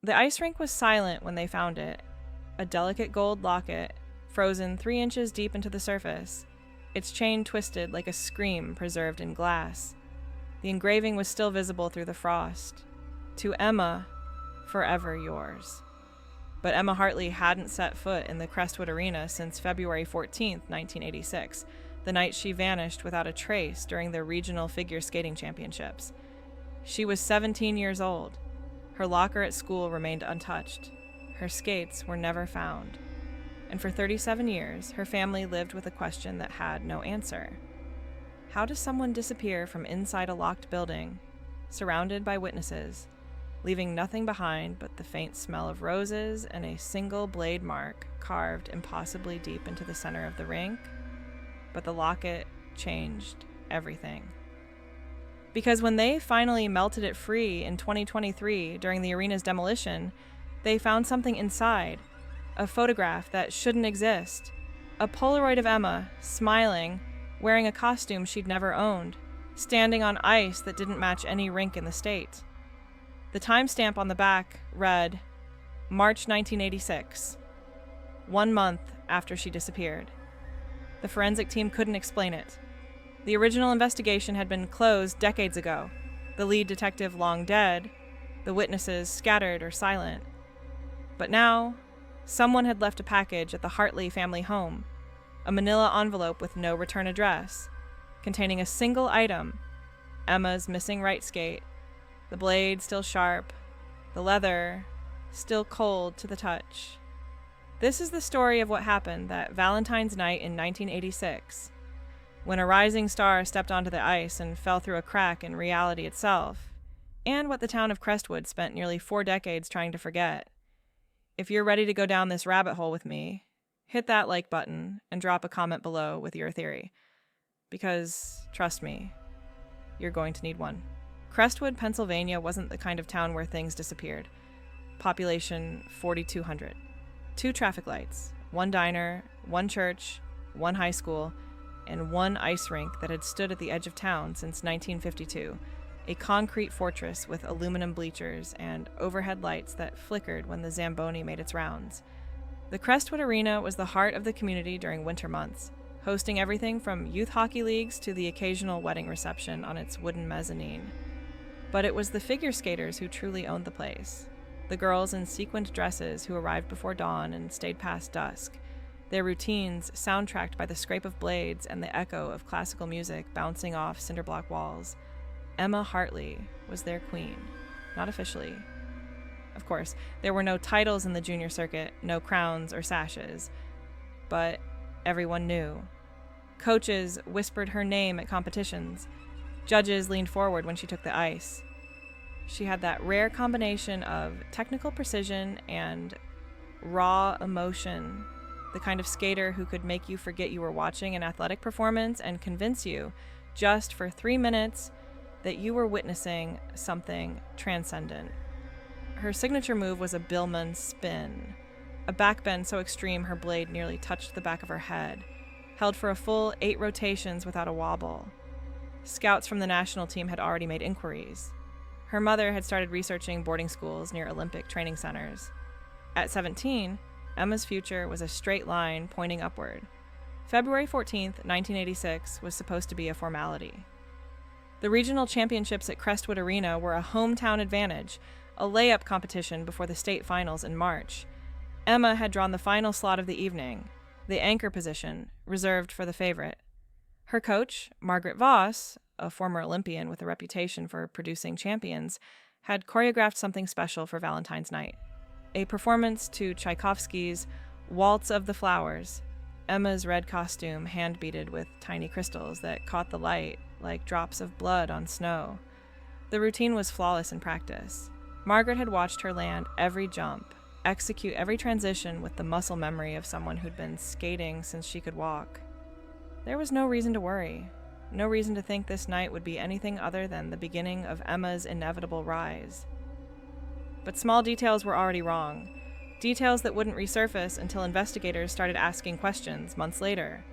The ice rink was silent when they found it, a delicate gold locket, frozen 3 inches deep into the surface, its chain twisted like a scream preserved in glass. The engraving was still visible through the frost. To Emma, forever yours. But Emma Hartley hadn't set foot in the Crestwood Arena since February 14, 1986, the night she vanished without a trace during the regional figure skating championships. She was 17 years old. Her locker at school remained untouched. Her skates were never found. And for 37 years, her family lived with a question that had no answer. How does someone disappear from inside a locked building, surrounded by witnesses, leaving nothing behind but the faint smell of roses and a single blade mark carved impossibly deep into the center of the rink? But the locket changed everything. Because when they finally melted it free in 2023 during the arena's demolition, they found something inside, a photograph that shouldn't exist, a Polaroid of Emma, smiling, wearing a costume she'd never owned, standing on ice that didn't match any rink in the state. The timestamp on the back read, March 1986, 1 month after she disappeared. The forensic team couldn't explain it. The original investigation had been closed decades ago, the lead detective long dead, the witnesses scattered or silent. But now, someone had left a package at the Hartley family home, a manila envelope with no return address, containing a single item, Emma's missing right skate, the blade still sharp, the leather still cold to the touch. This is the story of what happened that Valentine's night in 1986, when a rising star stepped onto the ice and fell through a crack in reality itself, and what the town of Crestwood spent nearly 4 decades trying to forget. If you're ready to go down this rabbit hole with me, hit that like button and drop a comment below with your theory. Because, trust me, you're going to need one. Crestwood, Pennsylvania wasn't the kind of town where things disappeared. Population 4,200. 2 traffic lights, 1 diner, 1 church, 1 high school, and 1 ice rink that had stood at the edge of town since 1952, a concrete fortress with aluminum bleachers and overhead lights that flickered when the Zamboni made its rounds. The Crestwood Arena was the heart of the community during winter months, hosting everything from youth hockey leagues to the occasional wedding reception on its wooden mezzanine. But it was the figure skaters who truly owned the place. The girls in sequined dresses who arrived before dawn and stayed past dusk, their routines soundtracked by the scrape of blades and the echo of classical music bouncing off cinderblock walls. Emma Hartley was their queen, not officially. Of course, there were no titles in the junior circuit, no crowns or sashes, but everyone knew. Coaches whispered her name at competitions. Judges leaned forward when she took the ice. She had that rare combination of technical precision and raw emotion, the kind of skater who could make you forget you were watching an athletic performance and convince you, just for 3 minutes, that you were witnessing something transcendent. Her signature move was a Billman spin, a backbend so extreme her blade nearly touched the back of her head, held for a full 8 rotations without a wobble. Scouts from the national team had already made inquiries. Her mother had started researching boarding schools near Olympic training centers. At 17, Emma's future was a straight line pointing upward. February 14th, 1986 was supposed to be a formality. The regional championships at Crestwood Arena were a hometown advantage, a layup competition before the state finals in March. Emma had drawn the final slot of the evening, the anchor position, reserved for the favorite. Her coach, Margaret Voss, a former Olympian with a reputation for producing champions, had choreographed something special for Valentine's night. A performance to Tchaikovsky's Waltz of the Flowers, Emma's red costume hand-beaded with tiny crystals that caught the light like drops of blood on snow. The routine was flawless in practice. Margaret had watched her land every jump, execute every transition with the muscle memory of someone who'd been skating since she could walk. There was no reason to worry, no reason to think this night would be anything other than the beginning of Emma's inevitable rise. But small details were already wrong, details that wouldn't resurface until investigators started asking questions months later.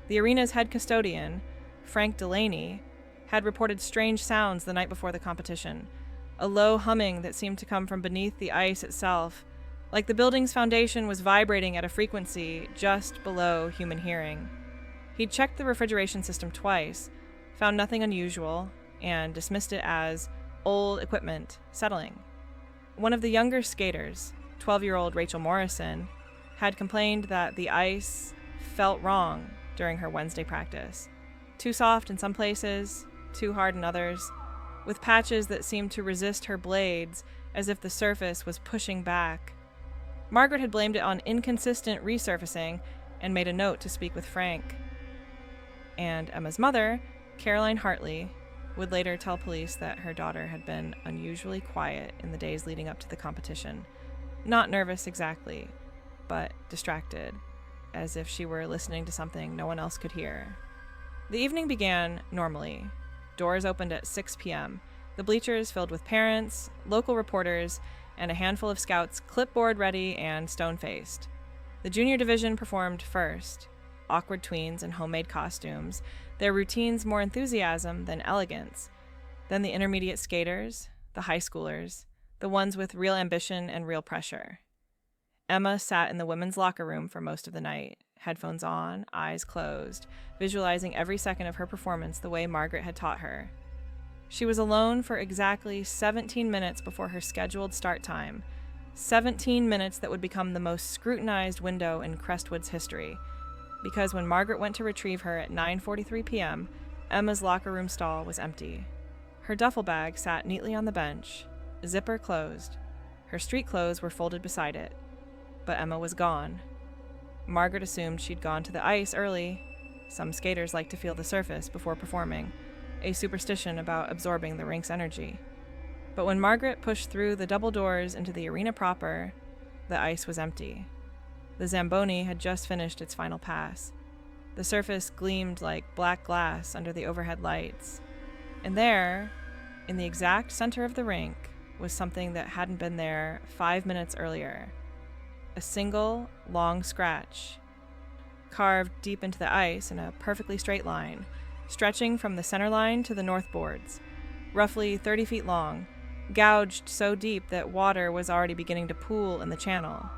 The arena's head custodian, Frank Delaney, had reported strange sounds the night before the competition, a low humming that seemed to come from beneath the ice itself, like the building's foundation was vibrating at a frequency just below human hearing. He'd checked the refrigeration system twice, found nothing unusual, and dismissed it as old equipment settling. One of the younger skaters, 12-year-old Rachel Morrison, had complained that the ice felt wrong during her Wednesday practice. Too soft in some places, too hard in others, with patches that seemed to resist her blades as if the surface was pushing back. Margaret had blamed it on inconsistent resurfacing and made a note to speak with Frank. And Emma's mother, Caroline Hartley, would later tell police that her daughter had been unusually quiet in the days leading up to the competition. Not nervous exactly, but distracted, as if she were listening to something no one else could hear. The evening began normally. Doors opened at 6 p.m., the bleachers filled with parents, local reporters, and a handful of scouts clipboard ready and stone-faced. The junior division performed first. Awkward tweens in homemade costumes, their routines more enthusiasm than elegance. Then the intermediate skaters, the high schoolers, the ones with real ambition and real pressure. Emma sat in the women's locker room for most of the night, headphones on, eyes closed, visualizing every second of her performance the way Margaret had taught her. She was alone for exactly 17 minutes before her scheduled start time, 17 minutes that would become the most scrutinized window in Crestwood's history, because when Margaret went to retrieve her at 9:43 p.m., Emma's locker room stall was empty. Her duffel bag sat neatly on the bench, zipper closed. Her street clothes were folded beside it, but Emma was gone. Margaret assumed she'd gone to the ice early. Some skaters like to feel the surface before performing, a superstition about absorbing the rink's energy. But when Margaret pushed through the double doors into the arena proper, the ice was empty. The Zamboni had just finished its final pass. The surface gleamed like black glass under the overhead lights. And there, in the exact center of the rink, was something that hadn't been there 5 minutes earlier. A single, long scratch, carved deep into the ice in a perfectly straight line, stretching from the center line to the north boards, roughly 30 feet long, gouged so deep that water was already beginning to pool in the channel.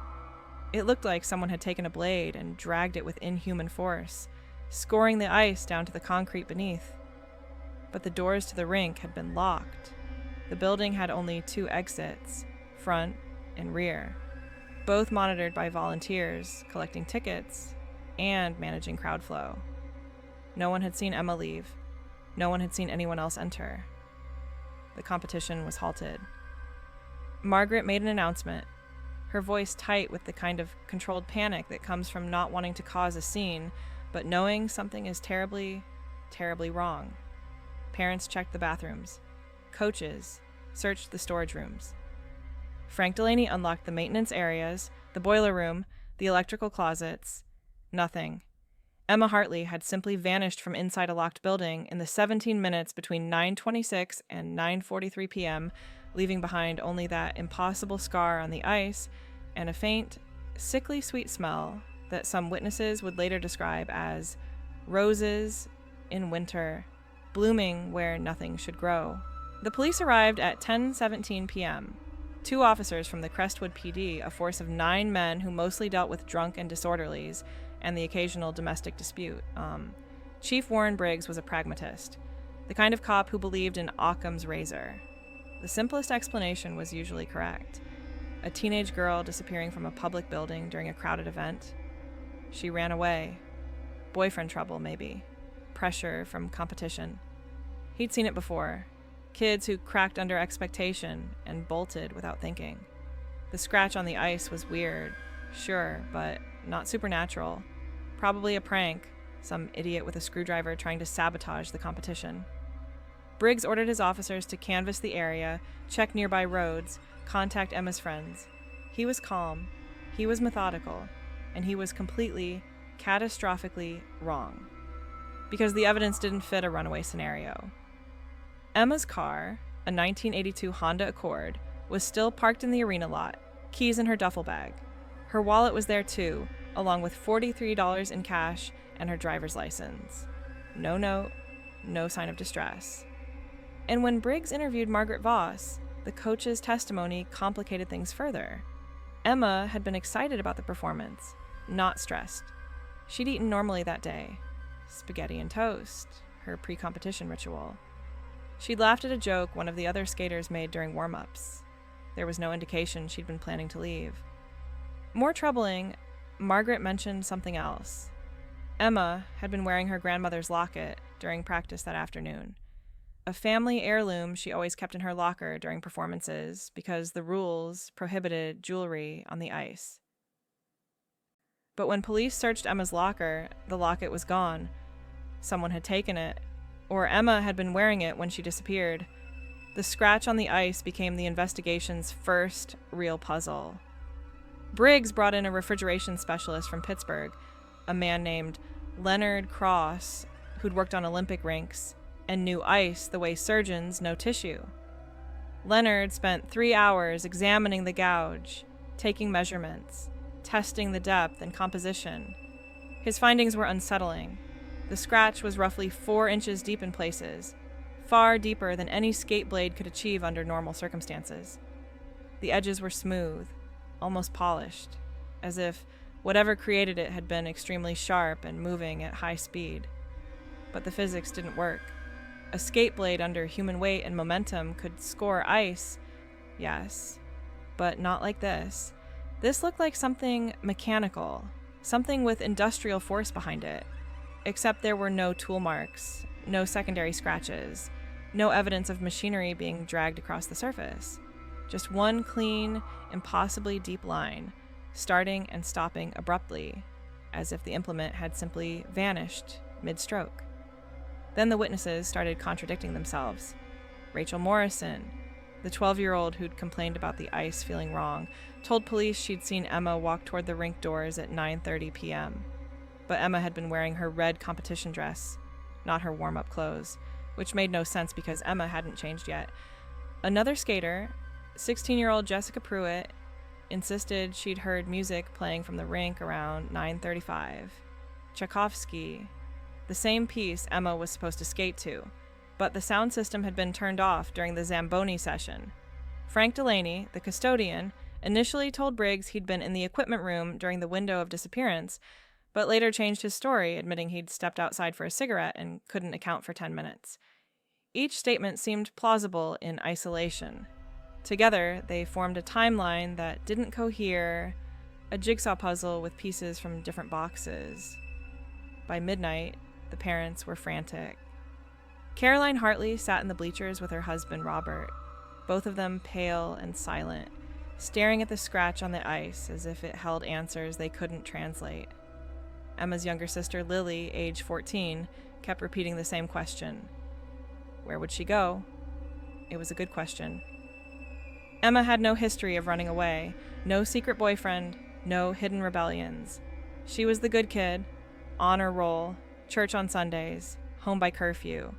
It looked like someone had taken a blade and dragged it with inhuman force, scoring the ice down to the concrete beneath. But the doors to the rink had been locked. The building had only 2 exits, front and rear, both monitored by volunteers collecting tickets and managing crowd flow. No one had seen Emma leave. No one had seen anyone else enter. The competition was halted. Margaret made an announcement, her voice tight with the kind of controlled panic that comes from not wanting to cause a scene, but knowing something is terribly, terribly wrong. Parents checked the bathrooms. Coaches searched the storage rooms. Frank Delaney unlocked the maintenance areas, the boiler room, the electrical closets. Nothing. Emma Hartley had simply vanished from inside a locked building in the 17 minutes between 9:26 and 9:43 p.m., leaving behind only that impossible scar on the ice and a faint, sickly sweet smell that some witnesses would later describe as roses in winter, blooming where nothing should grow. The police arrived at 10:17 p.m. 2 officers from the Crestwood PD, a force of 9 men who mostly dealt with drunk and disorderlies, and the occasional domestic dispute. Chief Warren Briggs was a pragmatist, the kind of cop who believed in Occam's razor. The simplest explanation was usually correct. A teenage girl disappearing from a public building during a crowded event. She ran away. Boyfriend trouble, maybe. Pressure from competition. He'd seen it before. Kids who cracked under expectation and bolted without thinking. The scratch on the ice was weird, sure, but not supernatural. Probably a prank, some idiot with a screwdriver trying to sabotage the competition. Briggs ordered his officers to canvass the area, check nearby roads, contact Emma's friends. He was calm, he was methodical, and he was completely, catastrophically wrong. Because the evidence didn't fit a runaway scenario. Emma's car, a 1982 Honda Accord, was still parked in the arena lot, keys in her duffel bag. Her wallet was there too, along with $43 in cash and her driver's license. No note, no sign of distress. And when Briggs interviewed Margaret Voss, the coach's testimony complicated things further. Emma had been excited about the performance, not stressed. She'd eaten normally that day. Spaghetti and toast, her pre-competition ritual. She'd laughed at a joke one of the other skaters made during warm-ups. There was no indication she'd been planning to leave. More troubling, Margaret mentioned something else. Emma had been wearing her grandmother's locket during practice that afternoon. A family heirloom she always kept in her locker during performances because the rules prohibited jewelry on the ice. But when police searched Emma's locker, the locket was gone. Someone had taken it, or Emma had been wearing it when she disappeared. The scratch on the ice became the investigation's first real puzzle. Briggs brought in a refrigeration specialist from Pittsburgh, a man named Leonard Cross, who'd worked on Olympic rinks and knew ice the way surgeons know tissue. Leonard spent 3 hours examining the gouge, taking measurements, testing the depth and composition. His findings were unsettling. The scratch was roughly 4 inches deep in places, far deeper than any skate blade could achieve under normal circumstances. The edges were smooth, almost polished, as if whatever created it had been extremely sharp and moving at high speed. But the physics didn't work. A skate blade under human weight and momentum could score ice, yes, but not like this. This looked like something mechanical, something with industrial force behind it. Except there were no tool marks, no secondary scratches, no evidence of machinery being dragged across the surface. Just one clean, impossibly deep line, starting and stopping abruptly, as if the implement had simply vanished mid-stroke. Then the witnesses started contradicting themselves. Rachel Morrison, the 12-year-old who'd complained about the ice feeling wrong, told police she'd seen Emma walk toward the rink doors at 9:30 p.m., but Emma had been wearing her red competition dress, not her warm-up clothes, which made no sense because Emma hadn't changed yet. Another skater, 16-year-old Jessica Pruitt, insisted she'd heard music playing from the rink around 9:35. Tchaikovsky, the same piece Emma was supposed to skate to, but the sound system had been turned off during the Zamboni session. Frank Delaney, the custodian, initially told Briggs he'd been in the equipment room during the window of disappearance, but later changed his story, admitting he'd stepped outside for a cigarette and couldn't account for 10 minutes. Each statement seemed plausible in isolation. Together, they formed a timeline that didn't cohere, a jigsaw puzzle with pieces from different boxes. By midnight, the parents were frantic. Caroline Hartley sat in the bleachers with her husband, Robert, both of them pale and silent, staring at the scratch on the ice as if it held answers they couldn't translate. Emma's younger sister, Lily, age 14, kept repeating the same question. Where would she go? It was a good question. Emma had no history of running away, no secret boyfriend, no hidden rebellions. She was the good kid, honor roll, church on Sundays, home by curfew,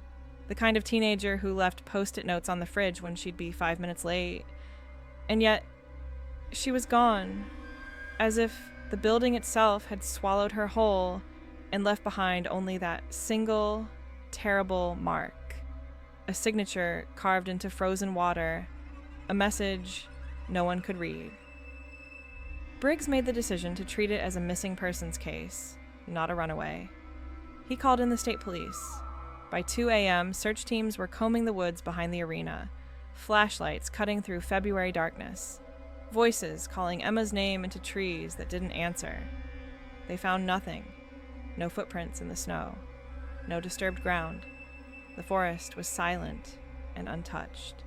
the kind of teenager who left post-it notes on the fridge when she'd be 5 minutes late. And yet, she was gone, as if the building itself had swallowed her whole and left behind only that single, terrible mark, a signature carved into frozen water, a message no one could read. Briggs made the decision to treat it as a missing persons case, not a runaway. He called in the state police. By 2 a.m., search teams were combing the woods behind the arena, flashlights cutting through February darkness, voices calling Emma's name into trees that didn't answer. They found nothing. No footprints in the snow. No disturbed ground. The forest was silent and untouched,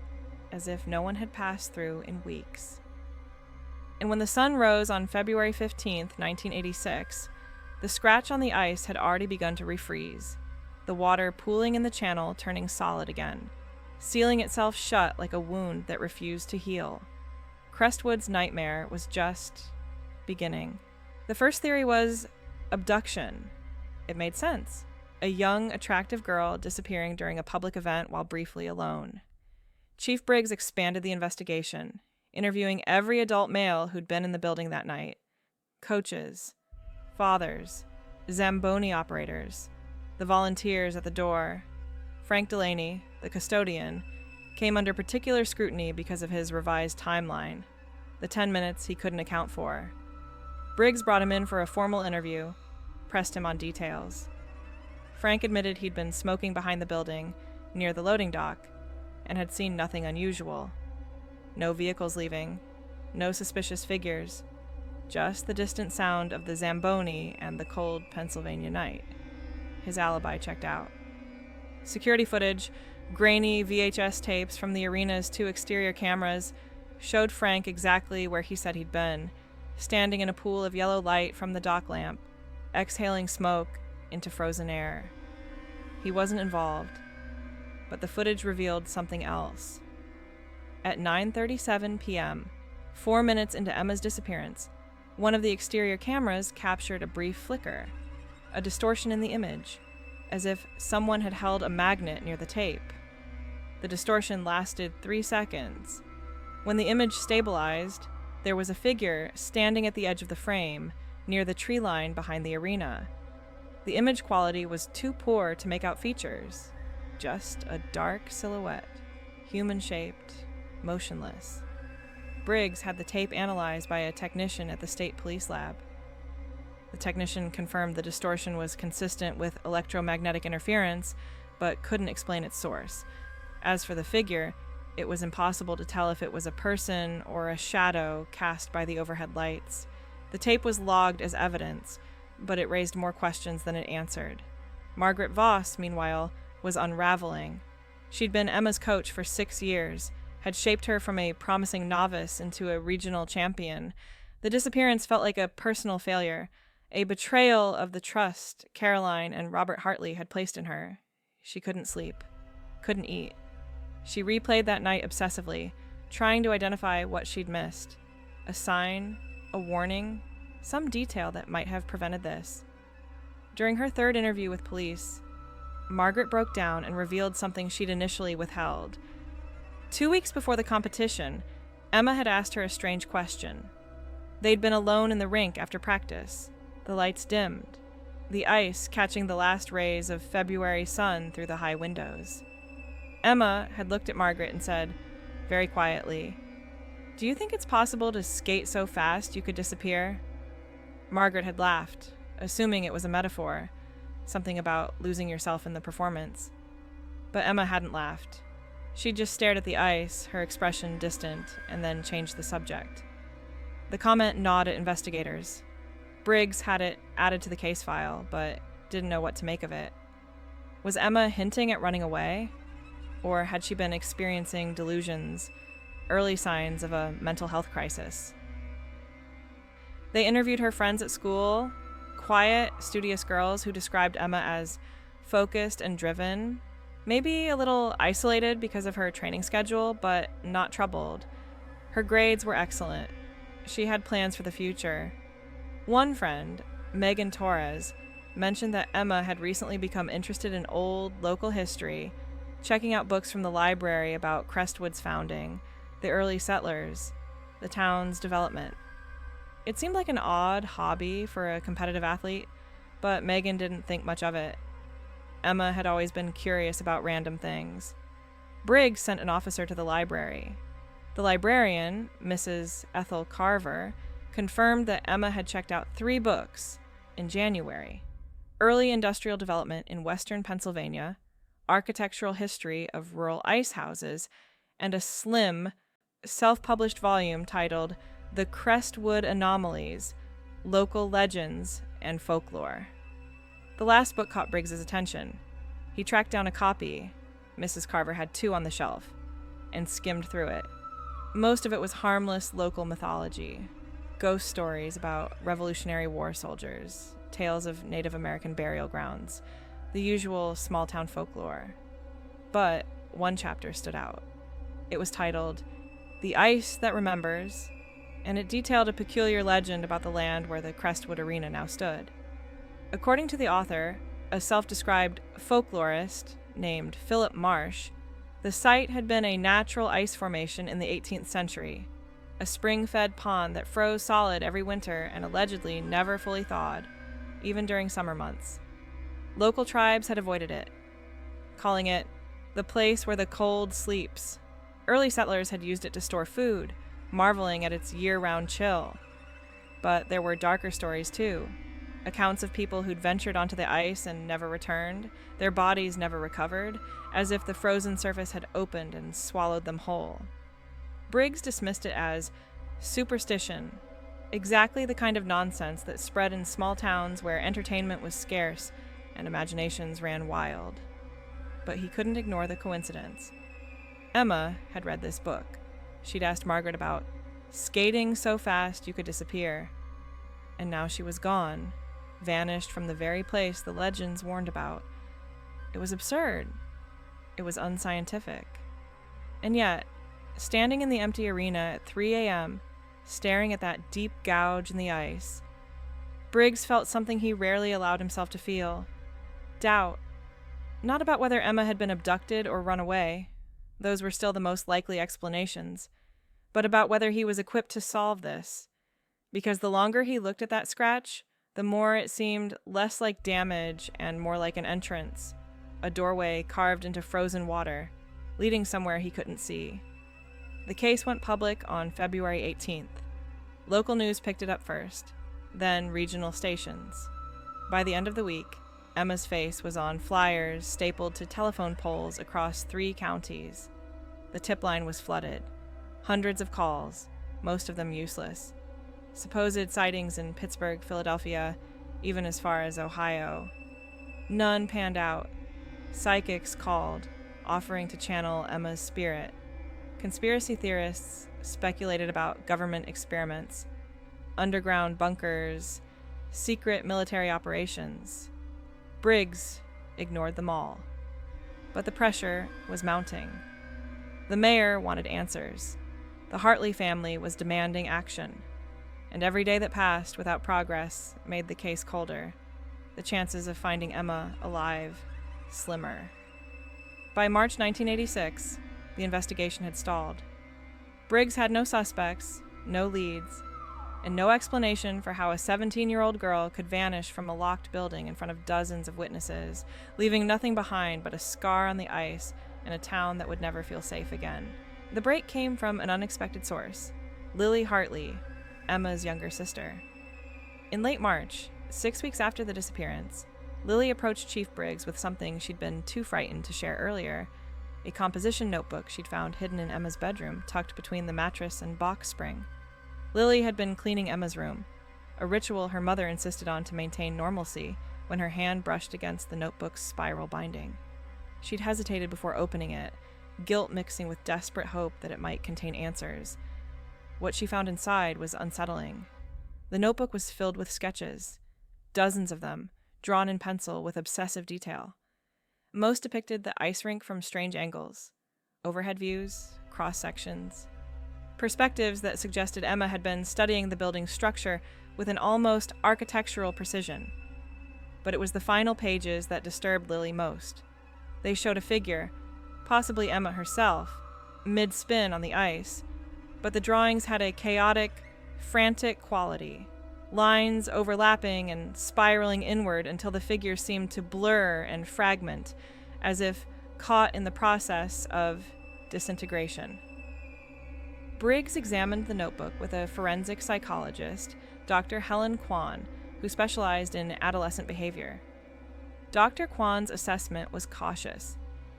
as if no one had passed through in weeks. And when the sun rose on February 15th, 1986, the scratch on the ice had already begun to refreeze, the water pooling in the channel turning solid again, sealing itself shut like a wound that refused to heal. Crestwood's nightmare was just beginning. The first theory was abduction. It made sense. A young, attractive girl disappearing during a public event while briefly alone. Chief Briggs expanded the investigation, interviewing every adult male who'd been in the building that night. Coaches, fathers, Zamboni operators, the volunteers at the door. Frank Delaney, the custodian, came under particular scrutiny because of his revised timeline, the 10 minutes he couldn't account for. Briggs brought him in for a formal interview, pressed him on details. Frank admitted he'd been smoking behind the building, near the loading dock, and had seen nothing unusual. No vehicles leaving, no suspicious figures, just the distant sound of the Zamboni and the cold Pennsylvania night. His alibi checked out. Security footage, grainy VHS tapes from the arena's 2 exterior cameras, showed Frank exactly where he said he'd been, standing in a pool of yellow light from the dock lamp, exhaling smoke into frozen air. He wasn't involved, but the footage revealed something else. At 9:37 p.m., 4 minutes into Emma's disappearance, one of the exterior cameras captured a brief flicker, a distortion in the image, as if someone had held a magnet near the tape. The distortion lasted 3 seconds. When the image stabilized, there was a figure standing at the edge of the frame, near the tree line behind the arena. The image quality was too poor to make out features, just a dark silhouette, human-shaped, motionless. Briggs had the tape analyzed by a technician at the state police lab. The technician confirmed the distortion was consistent with electromagnetic interference, but couldn't explain its source. As for the figure, it was impossible to tell if it was a person or a shadow cast by the overhead lights. The tape was logged as evidence, but it raised more questions than it answered. Margaret Voss, meanwhile, was unraveling. She'd been Emma's coach for 6 years, had shaped her from a promising novice into a regional champion. The disappearance felt like a personal failure, a betrayal of the trust Caroline and Robert Hartley had placed in her. She couldn't sleep, couldn't eat. She replayed that night obsessively, trying to identify what she'd missed. A sign, a warning, some detail that might have prevented this. During her 3rd interview with police, Margaret broke down and revealed something she'd initially withheld. 2 weeks before the competition, Emma had asked her a strange question. They'd been alone in the rink after practice. The lights dimmed, the ice catching the last rays of February sun through the high windows. Emma had looked at Margaret and said, very quietly, "Do you think it's possible to skate so fast you could disappear?" Margaret had laughed, assuming it was a metaphor, something about losing yourself in the performance. But Emma hadn't laughed. She just stared at the ice, her expression distant, and then changed the subject. The comment gnawed at investigators. Briggs had it added to the case file, but didn't know what to make of it. Was Emma hinting at running away? Or had she been experiencing delusions, early signs of a mental health crisis? They interviewed her friends at school, quiet, studious girls who described Emma as focused and driven, maybe a little isolated because of her training schedule, but not troubled. Her grades were excellent. She had plans for the future. One friend, Megan Torres, mentioned that Emma had recently become interested in old, local history, checking out books from the library about Crestwood's founding, the early settlers, the town's development. It seemed like an odd hobby for a competitive athlete, but Megan didn't think much of it. Emma had always been curious about random things. Briggs sent an officer to the library. The librarian, Mrs. Ethel Carver, confirmed that Emma had checked out 3 books in January: Early Industrial Development in Western Pennsylvania, Architectural History of Rural Ice Houses, and a slim, self-published volume titled The Crestwood Anomalies, Local Legends and Folklore. The last book caught Briggs's attention. He tracked down a copy. Mrs. Carver had 2 on the shelf, and skimmed through it. Most of it was harmless local mythology, ghost stories about Revolutionary War soldiers, tales of Native American burial grounds, the usual small-town folklore. But one chapter stood out. It was titled, The Ice That Remembers, and it detailed a peculiar legend about the land where the Crestwood Arena now stood. According to the author, a self-described folklorist named Philip Marsh, the site had been a natural ice formation in the 18th century, a spring-fed pond that froze solid every winter and allegedly never fully thawed, even during summer months. Local tribes had avoided it, calling it the place where the cold sleeps, Early settlers had used it to store food, marveling at its year-round chill. But there were darker stories too. Accounts of people who'd ventured onto the ice and never returned, their bodies never recovered, as if the frozen surface had opened and swallowed them whole. Briggs dismissed it as superstition, exactly the kind of nonsense that spread in small towns where entertainment was scarce and imaginations ran wild. But he couldn't ignore the coincidence. Emma had read this book. She'd asked Margaret about skating so fast you could disappear. And now she was gone, vanished from the very place the legends warned about. It was absurd. It was unscientific. And yet, standing in the empty arena at 3 a.m., staring at that deep gouge in the ice, Briggs felt something he rarely allowed himself to feel. Doubt. Not about whether Emma had been abducted or run away. Those were still the most likely explanations. But about whether he was equipped to solve this. Because the longer he looked at that scratch, the more it seemed less like damage and more like an entrance, a doorway carved into frozen water, leading somewhere he couldn't see. The case went public on February 18th. Local news picked it up first, then regional stations. By the end of the week, Emma's face was on flyers stapled to telephone poles across 3 counties. The tip line was flooded. Hundreds of calls, most of them useless. Supposed sightings in Pittsburgh, Philadelphia, even as far as Ohio. None panned out. Psychics called, offering to channel Emma's spirit. Conspiracy theorists speculated about government experiments, underground bunkers, secret military operations. Briggs ignored them all. But the pressure was mounting. The mayor wanted answers. The Hartley family was demanding action. And every day that passed without progress made the case colder, the chances of finding Emma alive slimmer. By March 1986, the investigation had stalled. Briggs had no suspects, no leads, and no explanation for how a 17-year-old girl could vanish from a locked building in front of dozens of witnesses, leaving nothing behind but a scar on the ice in a town that would never feel safe again. The break came from an unexpected source, Lily Hartley, Emma's younger sister. In late March, 6 weeks after the disappearance, Lily approached Chief Briggs with something she'd been too frightened to share earlier, a composition notebook she'd found hidden in Emma's bedroom, tucked between the mattress and box spring. Lily had been cleaning Emma's room, a ritual her mother insisted on to maintain normalcy, when her hand brushed against the notebook's spiral binding. She'd hesitated before opening it, guilt mixing with desperate hope that it might contain answers. What she found inside was unsettling. The notebook was filled with sketches, dozens of them, drawn in pencil with obsessive detail. Most depicted the ice rink from strange angles, overhead views, cross-sections, perspectives that suggested Emma had been studying the building's structure with an almost architectural precision. But it was the final pages that disturbed Lily most. They showed a figure, possibly Emma herself, mid-spin on the ice, but the drawings had a chaotic, frantic quality, lines overlapping and spiraling inward until the figure seemed to blur and fragment, as if caught in the process of disintegration. Briggs examined the notebook with a forensic psychologist, Dr. Helen Kwan, who specialized in adolescent behavior. Dr. Kwan's assessment was cautious.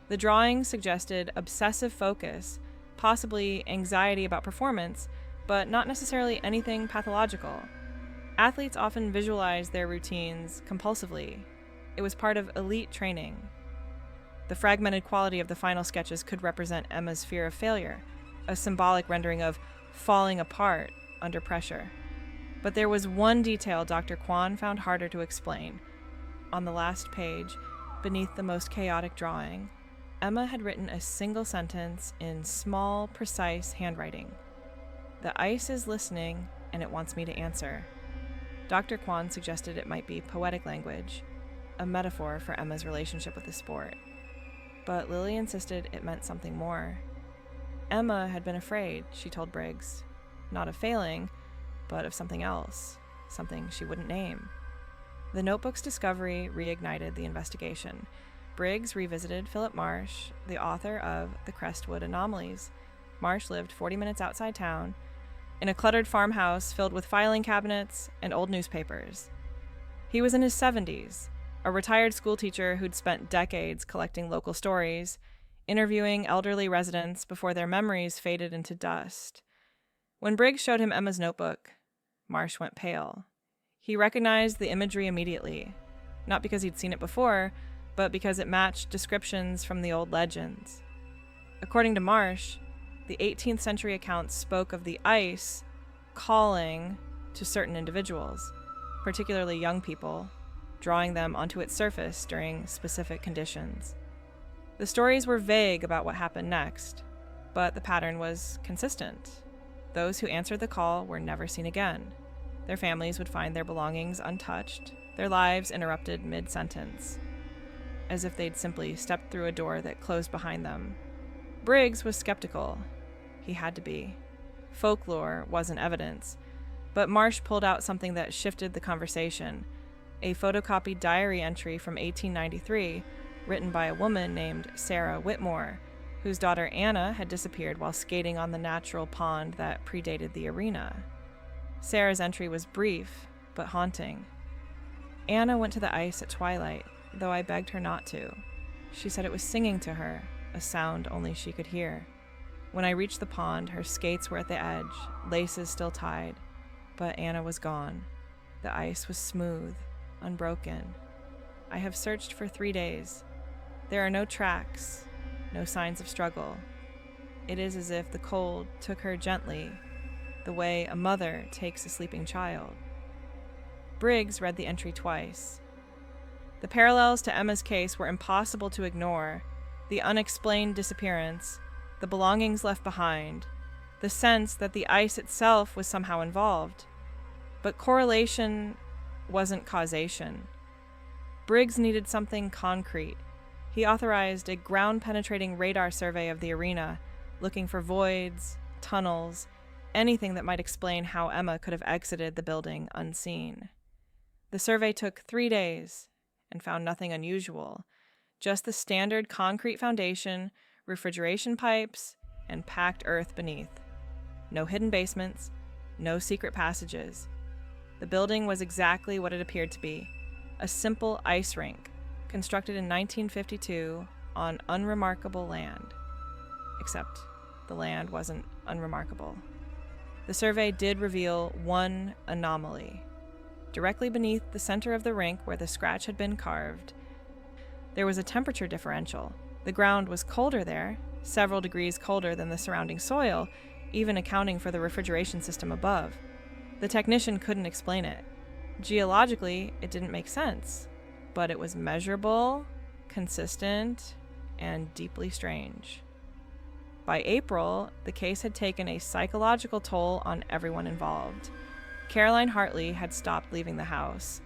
The drawings suggested obsessive focus, possibly anxiety about performance, but not necessarily anything pathological. Athletes often visualize their routines compulsively. It was part of elite training. The fragmented quality of the final sketches could represent Emma's fear of failure, a symbolic rendering of falling apart under pressure. But there was one detail Dr. Kwan found harder to explain. On the last page, beneath the most chaotic drawing, Emma had written a single sentence in small, precise handwriting. "The ice is listening, and it wants me to answer." Dr. Kwan suggested it might be poetic language, a metaphor for Emma's relationship with the sport. But Lily insisted it meant something more. Emma had been afraid, she told Briggs. Not of failing, but of something else, something she wouldn't name. The notebook's discovery reignited the investigation. Briggs revisited Philip Marsh, the author of The Crestwood Anomalies, Marsh lived 40 minutes outside town, in a cluttered farmhouse filled with filing cabinets and old newspapers. He was in his 70s, a retired schoolteacher who'd spent decades collecting local stories, interviewing elderly residents before their memories faded into dust. When Briggs showed him Emma's notebook, Marsh went pale. He recognized the imagery immediately, not because he'd seen it before, but because it matched descriptions from the old legends. According to Marsh, the 18th century accounts spoke of the ice calling to certain individuals, particularly young people, drawing them onto its surface during specific conditions. The stories were vague about what happened next, but the pattern was consistent. Those who answered the call were never seen again. Their families would find their belongings untouched, their lives interrupted mid-sentence, as if they'd simply stepped through a door that closed behind them. Briggs was skeptical. He had to be. Folklore wasn't evidence, but Marsh pulled out something that shifted the conversation, a photocopied diary entry from 1893 written by a woman named Sarah Whitmore, whose daughter Anna had disappeared while skating on the natural pond that predated the arena. Sarah's entry was brief, but haunting. Anna went to the ice at twilight, though I begged her not to. She said it was singing to her, a sound only she could hear. When I reached the pond, her skates were at the edge, laces still tied, but Anna was gone. The ice was smooth, unbroken. I have searched for 3 days. There are no tracks, no signs of struggle. It is as if the cold took her gently, the way a mother takes a sleeping child. Briggs read the entry twice. The parallels to Emma's case were impossible to ignore. The unexplained disappearance, the belongings left behind, the sense that the ice itself was somehow involved. But correlation wasn't causation. Briggs needed something concrete. He authorized a ground-penetrating radar survey of the arena, looking for voids, tunnels, anything that might explain how Emma could have exited the building unseen. The survey took 3 days and found nothing unusual, just the standard concrete foundation, refrigeration pipes, and packed earth beneath. No hidden basements, no secret passages. The building was exactly what it appeared to be, a simple ice rink, constructed in 1952 on unremarkable land. Except the land wasn't unremarkable. The survey did reveal one anomaly. Directly beneath the center of the rink where the scratch had been carved, there was a temperature differential. The ground was colder there, several degrees colder than the surrounding soil, even accounting for the refrigeration system above. The technician couldn't explain it. Geologically, it didn't make sense, but it was measurable, consistent, and deeply strange. By April, the case had taken a psychological toll on everyone involved. Caroline Hartley had stopped leaving the house.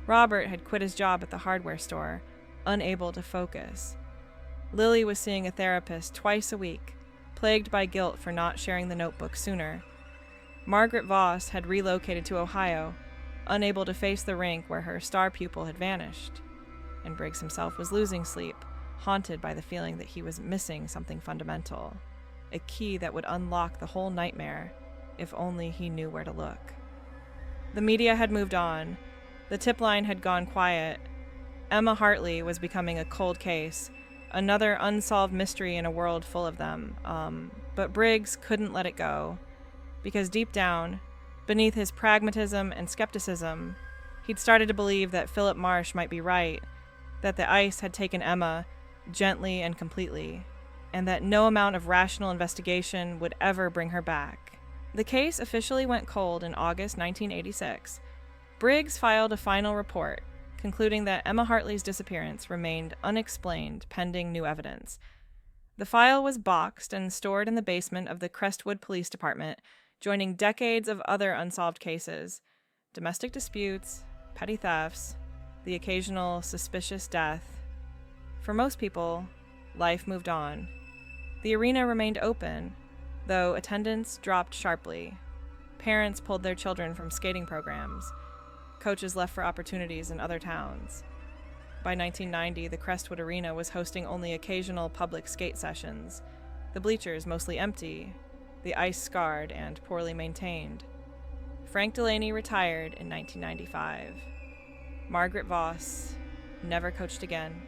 Robert had quit his job at the hardware store, unable to focus. Lily was seeing a therapist twice a week, plagued by guilt for not sharing the notebook sooner. Margaret Voss had relocated to Ohio, unable to face the rink where her star pupil had vanished. And Briggs himself was losing sleep, haunted by the feeling that he was missing something fundamental, a key that would unlock the whole nightmare, if only he knew where to look. The media had moved on. The tip line had gone quiet. Emma Hartley was becoming a cold case, another unsolved mystery in a world full of them. But Briggs couldn't let it go, because deep down, beneath his pragmatism and skepticism, he'd started to believe that Philip Marsh might be right, that the ice had taken Emma gently and completely, and that no amount of rational investigation would ever bring her back. The case officially went cold in August 1986. Briggs filed a final report, concluding that Emma Hartley's disappearance remained unexplained pending new evidence. The file was boxed and stored in the basement of the Crestwood Police Department, joining decades of other unsolved cases, domestic disputes, petty thefts, the occasional suspicious death. For most people, life moved on. The arena remained open, though attendance dropped sharply. Parents pulled their children from skating programs. Coaches left for opportunities in other towns. By 1990, the Crestwood Arena was hosting only occasional public skate sessions. the bleachers mostly empty, the ice scarred and poorly maintained. Frank Delaney retired in 1995. Margaret Voss never coached again.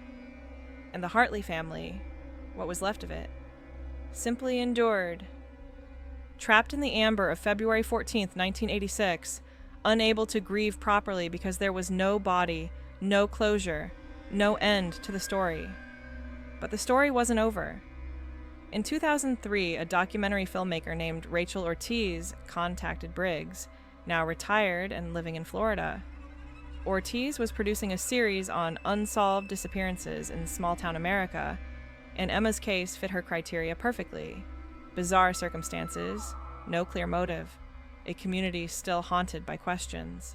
And the Hartley family, what was left of it, simply endured. Trapped in the amber of February 14th, 1986, unable to grieve properly because there was no body, no closure, no end to the story. But the story wasn't over. In 2003, a documentary filmmaker named Rachel Ortiz contacted Briggs, now retired and living in Florida. Ortiz was producing a series on unsolved disappearances in small-town America, and Emma's case fit her criteria perfectly. Bizarre circumstances, no clear motive, a community still haunted by questions.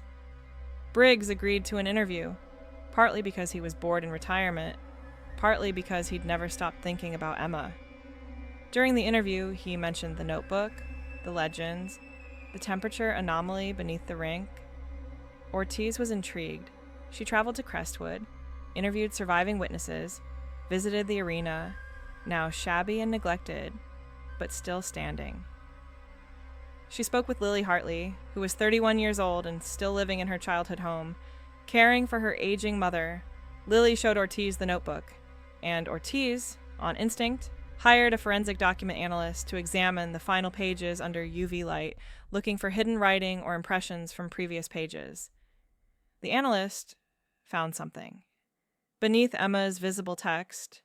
Briggs agreed to an interview, partly because he was bored in retirement, partly because he'd never stopped thinking about Emma. During the interview, he mentioned the notebook, the legends, the temperature anomaly beneath the rink. Ortiz was intrigued. She traveled to Crestwood, interviewed surviving witnesses, visited the arena, now shabby and neglected, but still standing. She spoke with Lily Hartley, who was 31 years old and still living in her childhood home. Caring for her aging mother, Lily showed Ortiz the notebook, and Ortiz, on instinct, hired a forensic document analyst to examine the final pages under UV light, looking for hidden writing or impressions from previous pages. The analyst found something. Beneath Emma's visible text,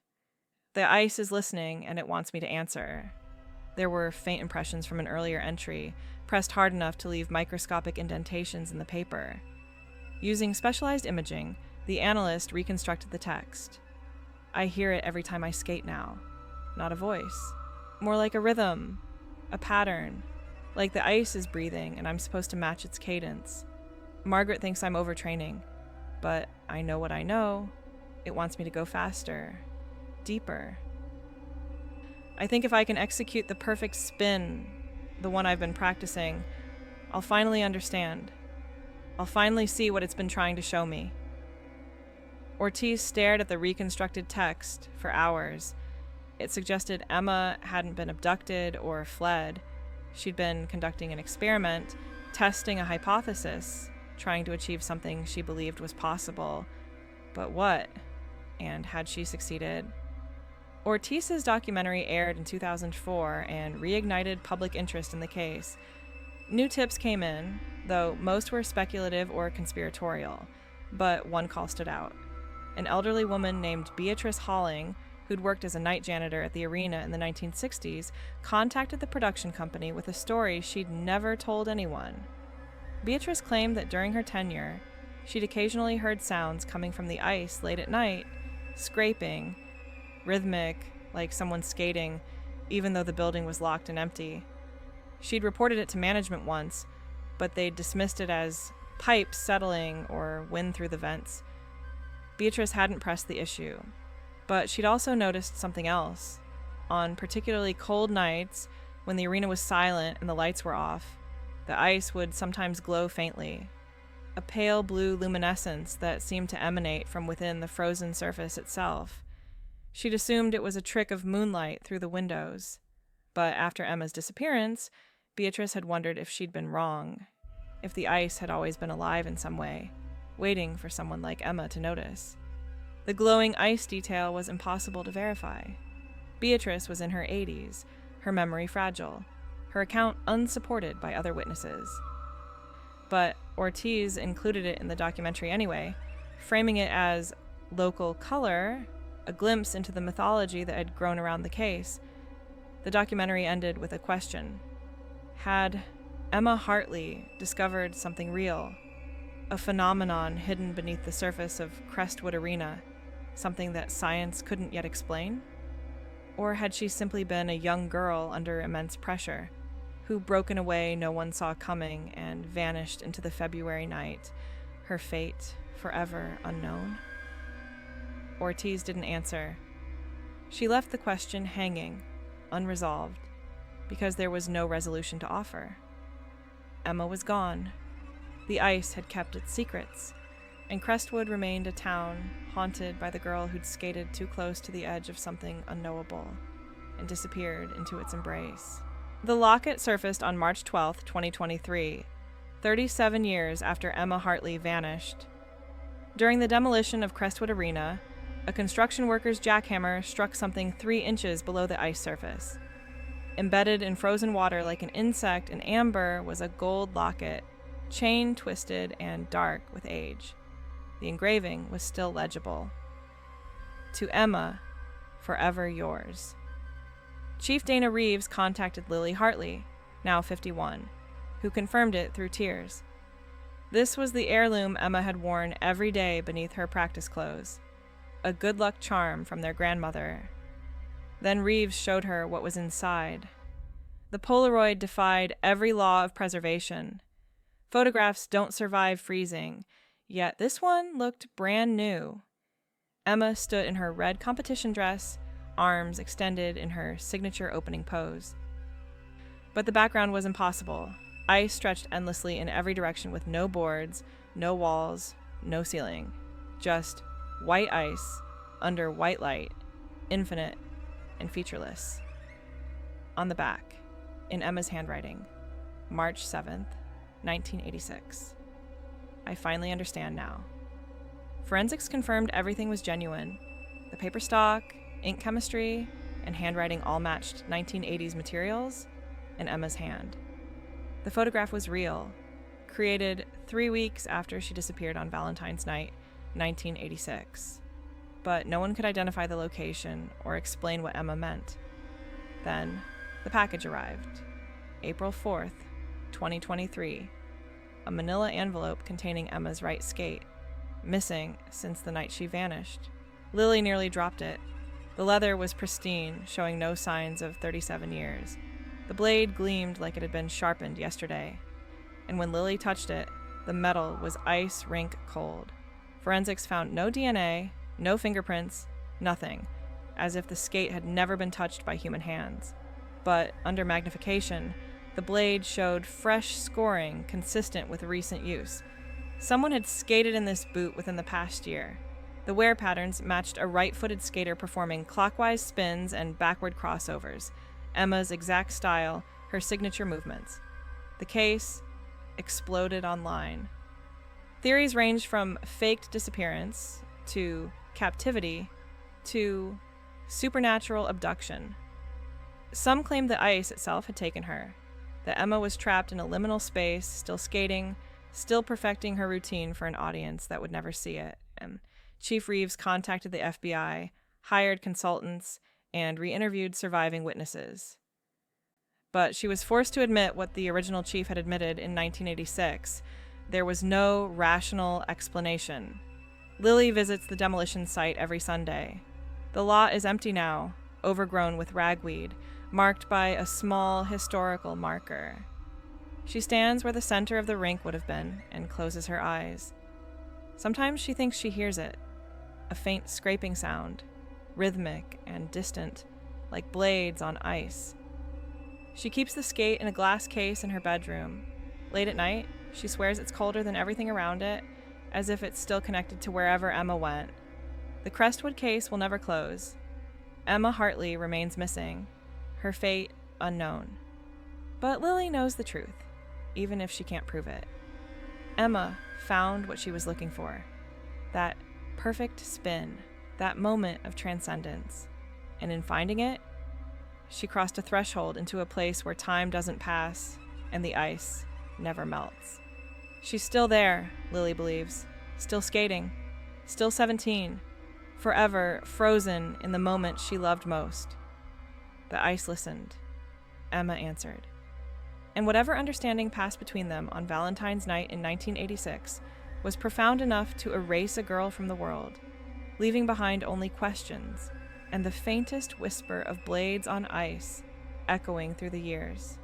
"The ice is listening and it wants me to answer." There were faint impressions from an earlier entry, pressed hard enough to leave microscopic indentations in the paper. Using specialized imaging, the analyst reconstructed the text. "I hear it every time I skate now." Not a voice. More like a rhythm, a pattern, like the ice is breathing and I'm supposed to match its cadence. Margaret thinks I'm overtraining, but I know what I know. It wants me to go faster, deeper. I think if I can execute the perfect spin, the one I've been practicing, I'll finally understand. I'll finally see what it's been trying to show me. Ortiz stared at the reconstructed text for hours. It suggested Emma hadn't been abducted or fled. She'd been conducting an experiment, testing a hypothesis, trying to achieve something she believed was possible. But what? And had she succeeded? Ortiz's documentary aired in 2004 and reignited public interest in the case. New tips came in, though most were speculative or conspiratorial, but one call stood out. An elderly woman named Beatrice Halling, who'd worked as a night janitor at the arena in the 1960s, contacted the production company with a story she'd never told anyone. Beatrice claimed that during her tenure, she'd occasionally heard sounds coming from the ice late at night, scraping, rhythmic, like someone skating, even though the building was locked and empty. She'd reported it to management once, but they'd dismissed it as pipes settling or wind through the vents. Beatrice hadn't pressed the issue, but she'd also noticed something else. On particularly cold nights, when the arena was silent and the lights were off, the ice would sometimes glow faintly, a pale blue luminescence that seemed to emanate from within the frozen surface itself. She'd assumed it was a trick of moonlight through the windows, but after Emma's disappearance, Beatrice had wondered if she'd been wrong, if the ice had always been alive in some way, waiting for someone like Emma to notice. The glowing ice detail was impossible to verify. Beatrice was in her 80s, her memory fragile, her account unsupported by other witnesses. But Ortiz included it in the documentary anyway, framing it as local color, a glimpse into the mythology that had grown around the case. The documentary ended with a question. Had Emma Hartley discovered something real, a phenomenon hidden beneath the surface of Crestwood Arena, something that science couldn't yet explain? Or had she simply been a young girl under immense pressure, who broke in a way no one saw coming and vanished into the February night, her fate forever unknown? Ortiz didn't answer. She left the question hanging, unresolved, because there was no resolution to offer. Emma was gone. The ice had kept its secrets, and Crestwood remained a town haunted by the girl who'd skated too close to the edge of something unknowable. and disappeared into its embrace. The locket surfaced on March 12, 2023, 37 years after Emma Hartley vanished. During the demolition of Crestwood Arena, a construction worker's jackhammer struck something 3 inches below the ice surface. Embedded in frozen water like an insect in amber was a gold locket, chain twisted and dark with age. The engraving was still legible. To Emma, forever yours. Chief Dana Reeves contacted Lily Hartley, now 51, who confirmed it through tears. This was the heirloom Emma had worn every day beneath her practice clothes, a good luck charm from their grandmother. Then Reeves showed her what was inside. The Polaroid defied every law of preservation. Photographs don't survive freezing, yet this one looked brand new. Emma stood in her red competition dress, arms extended in her signature opening pose. But the background was impossible. Ice stretched endlessly in every direction with no boards, no walls, no ceiling. Just white ice under white light, infinite and featureless. On the back, in Emma's handwriting, March 7th, 1986. I finally understand now. Forensics confirmed everything was genuine. The paper stock, ink chemistry, and handwriting all matched 1980s materials and Emma's hand. The photograph was real, created 3 weeks after she disappeared on Valentine's night, 1986. But no one could identify the location or explain what Emma meant. Then, the package arrived. April 4th, 2023. A manila envelope containing Emma's right skate, missing since the night she vanished. Lily nearly dropped it. The leather was pristine, showing no signs of 37 years. The blade gleamed like it had been sharpened yesterday. And when Lily touched it, the metal was ice rink cold. Forensics found no DNA, no fingerprints, nothing, as if the skate had never been touched by human hands. But under magnification, the blade showed fresh scoring consistent with recent use. Someone had skated in this boot within the past year. The wear patterns matched a right-footed skater performing clockwise spins and backward crossovers, Emma's exact style, her signature movements. The case exploded online. Theories ranged from faked disappearance to captivity to supernatural abduction. Some claimed the ice itself had taken her, that Emma was trapped in a liminal space, still skating, still perfecting her routine for an audience that would never see it. And Chief Reeves contacted the FBI, hired consultants, and re-interviewed surviving witnesses. But she was forced to admit what the original chief had admitted in 1986. There was no rational explanation. Lily visits the demolition site every Sunday. The lot is empty now, overgrown with ragweed, marked by a small historical marker. She stands where the center of the rink would have been and closes her eyes. Sometimes she thinks she hears it, a faint scraping sound, rhythmic and distant, like blades on ice. She keeps the skate in a glass case in her bedroom. Late at night, she swears it's colder than everything around it, as if it's still connected to wherever Emma went. The Crestwood case will never close. Emma Hartley remains missing, her fate unknown. But Lily knows the truth, even if she can't prove it. Emma found what she was looking for, that perfect spin, that moment of transcendence. And in finding it, she crossed a threshold into a place where time doesn't pass and the ice never melts. She's still there, Lily believes, still skating, still 17, forever frozen in the moment she loved most. The ice listened. Emma answered. And whatever understanding passed between them on Valentine's night in 1986 was profound enough to erase a girl from the world, leaving behind only questions and the faintest whisper of blades on ice echoing through the years.